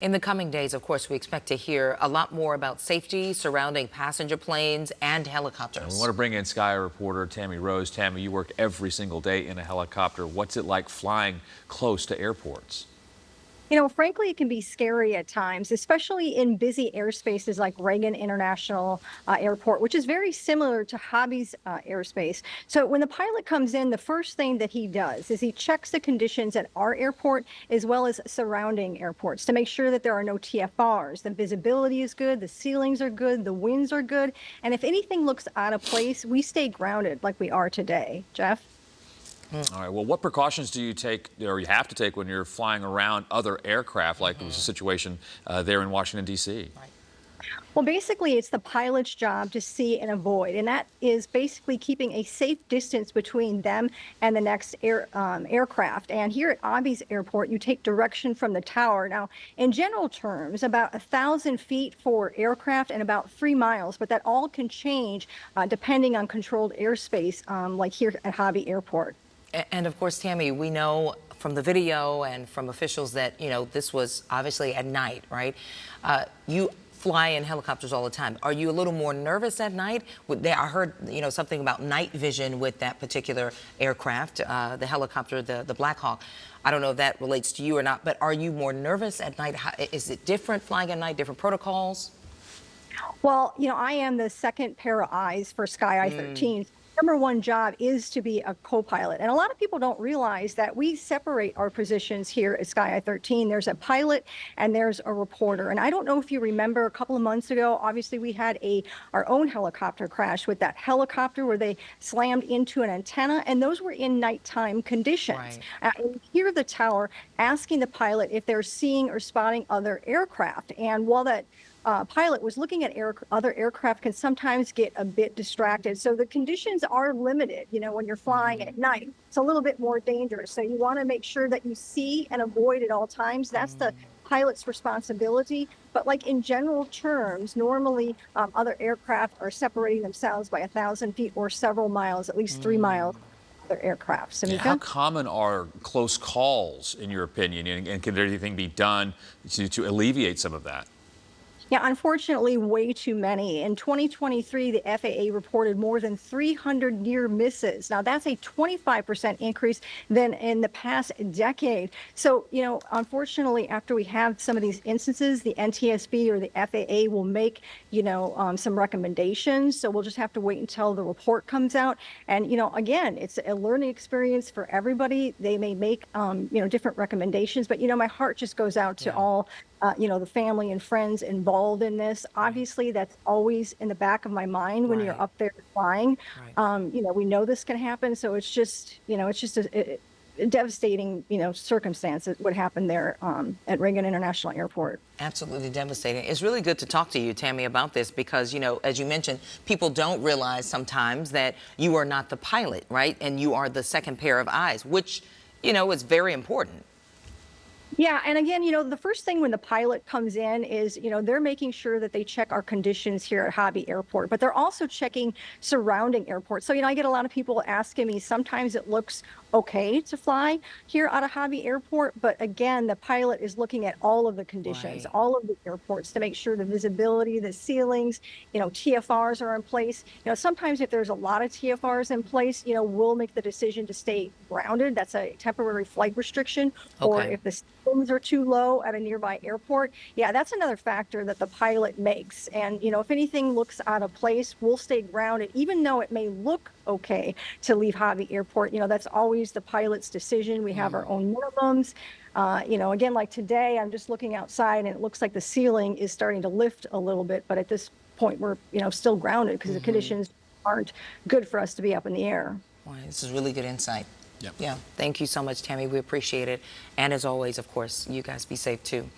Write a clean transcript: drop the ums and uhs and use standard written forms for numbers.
In the coming days, of course, we expect to hear a lot more about safety surrounding passenger planes and helicopters. We want to bring in SkyEye reporter Tammy Rose. Tammy, you work every single day in a helicopter. What's it like flying close to airports? Frankly, it can be scary at times, especially in busy airspaces like Reagan International Airport, which is very similar to Hobby's airspace. So when the pilot comes in, the first thing that he does is he checks the conditions at our airport as well as surrounding airports to make sure that there are no TFRs. The visibility is good, the ceilings are good, the winds are good. And if anything looks out of place, we stay grounded like we are today. Jeff? All right. Well, what precautions do you take, or you have to take, when you're flying around other aircraft, like was the situation there in Washington, D.C.? Right. Well, basically, it's the pilot's job to see and avoid, and that is basically keeping a safe distance between them and the next aircraft. And here at Abhi's Airport, you take direction from the tower. Now, in general terms, about 1,000 feet for aircraft and about 3 miles, but that all can change depending on controlled airspace, like here at Hobby Airport. And of course, Tammy, we know from the video and from officials that, this was obviously at night, right? You fly in helicopters all the time. Are you a little more nervous at night? I heard, something about night vision with that particular aircraft, the helicopter, the Black Hawk. I don't know if that relates to you or not, but are you more nervous at night? Is it different flying at night, different protocols? Well, I am the second pair of eyes for SkyEye 13. Number one job is to be a co-pilot. And a lot of people don't realize that we separate our positions here at SkyEye 13. There's a pilot and there's a reporter. And I don't know if you remember a couple of months ago, obviously we had our own helicopter crash with that helicopter where they slammed into an antenna, and those were in nighttime conditions. Right. And hear the tower asking the pilot if they're seeing or spotting other aircraft. And while that pilot was looking at other aircraft, can sometimes get a bit distracted. So the conditions are limited, when you're flying at night. It's a little bit more dangerous. So you want to make sure that you see and avoid at all times. That's the pilot's responsibility. But like in general terms, normally other aircraft are separating themselves by 1,000 feet or several miles, at least 3 miles. Other aircraft. Samika? How common are close calls, in your opinion, and can anything be done to alleviate some of that? Yeah, unfortunately, way too many. In 2023, the FAA reported more than 300 near misses. Now, that's a 25% increase than in the past decade. So, unfortunately, after we have some of these instances, the NTSB or the FAA will make, some recommendations. So we'll just have to wait until the report comes out. And, again, it's a learning experience for everybody. They may make, different recommendations. But, my heart just goes out to all the family and friends involved in this. Obviously, that's always in the back of my mind when you're up there flying. We know this can happen, so it's just, a devastating, circumstance that would happen there at Reagan International Airport. Absolutely devastating. It's really good to talk to you, Tammy, about this because, as you mentioned, people don't realize sometimes that you are not the pilot, right? And you are the second pair of eyes, which, is very important. Yeah, and again, the first thing when the pilot comes in is, they're making sure that they check our conditions here at Hobby Airport, but they're also checking surrounding airports. So, I get a lot of people asking me, sometimes it looks okay to fly here out of Hobby Airport, but again, the pilot is looking at all of the conditions, all of the airports to make sure the visibility, the ceilings, TFRs are in place. Sometimes if there's a lot of TFRs in place, we'll make the decision to stay grounded. That's a temporary flight restriction. Or if the ceilings are too low at a nearby airport, that's another factor that the pilot makes. And, if anything looks out of place, we'll stay grounded, even though it may look okay to leave Hobby Airport. That's always the pilot's decision. We have our own minimums. Again, like today, I'm just looking outside and it looks like the ceiling is starting to lift a little bit, but at this point we're, still grounded because the conditions aren't good for us to be up in the air. Wow, this is really good insight. Yep. Yeah. Thank you so much, Tammy. We appreciate it. And as always, of course, you guys be safe too.